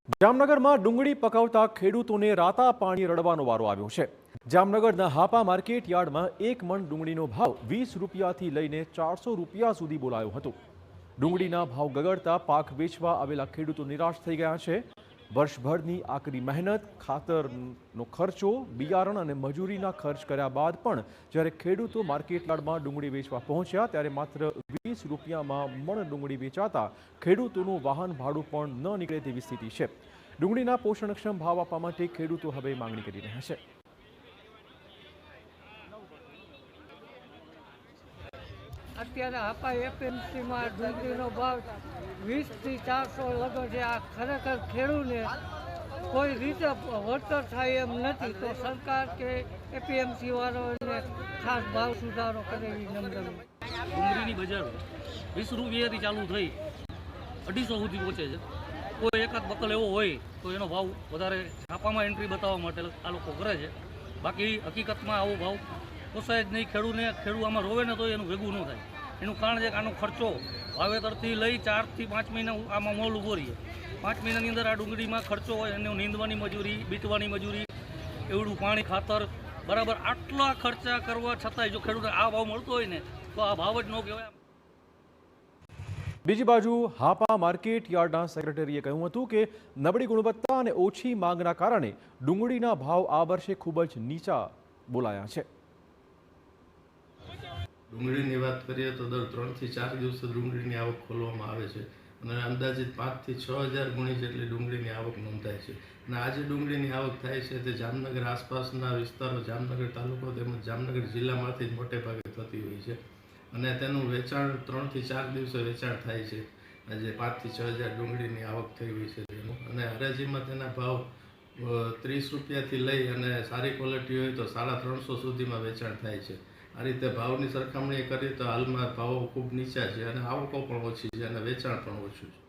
જામનગરમાં ડુંગળી પકવતા ખેડૂતોને રાતા પાણી રડવાનો વારો આવ્યો છે। જામનગરના હાપા માર્કેટ યાર્ડમાં 1 મણ ડુંગળીનો ભાવ 20 રૂપિયાથી લઈને 400 રૂપિયા સુધી બોલાયો હતો। ડુંગળીના ભાવ ગગડતા પાક વેચવા આવેલા ખેડૂતો નિરાશ થઈ ગયા છે। વર્ષભરની આકરી મહેનત, ખાતરનો ખર્ચો, બિયારણ અને મજૂરીના ખર્ચ કર્યા બાદ પણ જ્યારે ખેડૂતો માર્કેટ યાર્ડમાં ડુંગળી વેચવા પહોંચ્યા ત્યારે માત્ર 20 રૂપિયામાં મણ ડુંગળી વેચાતા ખેડૂતોનું વાહન ભાડું પણ ન નીકળે તેવી સ્થિતિ છે। ડુંગળીના પોષણક્ષમ ભાવ આપવા માટે ખેડૂતો હવે માંગણી કરી રહ્યા છે। અત્યારે હાપા એપીએમસીમાં ડુંગળીનો ભાવ 20 થી 400 લગો છે। આ ખરેખર ખેડૂતને કોઈ રીતે વળતર થાય એમ નથી, તો સરકાર કે એપીએમસી વાળાને ખાસ ભાવ સુધારો કરે એવી નમ્ર ડુંગળીની બજાર 20 રૂપિયાથી ચાલુ થઈ 250 સુધી પહોંચે છે। કોઈ એકાદ બકલ એવો હોય તો એનો ભાવ વધારે છાપામાં એન્ટ્રી બતાવવા માટે આ લોકો કરે છે, બાકી હકીકતમાં આવો ભાવ પોસાય જ નહીં ખેડૂતને। ખેડૂત આમાં રોવે ને તો એનું ભેગું ન થાય। એનું કારણ છે કે આનો ખર્ચો વાવેતરથી લઈ 4 થી 5 મહિના આમાં મોલ ઊભો રહીએ। 5 મહિનાની અંદર આ ડુંગળીમાં ખર્ચો હોય, એનો નીંદવાની મજૂરી, બીટવાની મજૂરી, એવડું પાણી, ખાતર, બરાબર આટલા ખર્ચા કરવા છતાંય જો ખેડૂતને આ ભાવ મળતો હોય ને તો આ ભાવ જ ન કહેવાય। બીજી બાજુ હાપા માર્કેટ યાર્ડના સેક્રેટરીએ કહ્યું હતું કે નબળી ગુણવત્તા અને ઓછી માંગના કારણે ડુંગળીના ભાવ આ વર્ષે ખૂબ જ નીચા બોલાયા છે। ડુંગળીની વાત કરીએ તો દર 3 થી 4 દિવસે ડુંગળીની આવક ખોલવામાં આવે છે અને અંદાજિત 5 થી 6000 ગુણી જેટલી ડુંગળીની આવક નોંધાય છે। અને આજે ડુંગળીની આવક થાય છે તે જામનગર આસપાસના વિસ્તારો, જામનગર તાલુકો તેમજ જામનગર જિલ્લામાંથી જ મોટે ભાગે થતી હોય છે અને તેનું વેચાણ 3 થી 4 દિવસે વેચાણ થાય છે। આજે 5 થી 6000 ડુંગળીની આવક થઈ હોય છે તેનું, અને હરાજીમાં તેના ભાવ 30 રૂપિયાથી લઈ અને સારી ક્વોલિટી હોય તો 350 સુધીમાં વેચાણ થાય છે। આ રીતે ભાવની સરખામણી કરીએ તો હાલમાં ભાવો ખૂબ નીચા છે અને આવકો પણ ઓછી છે અને વેચાણ પણ ઓછું છે।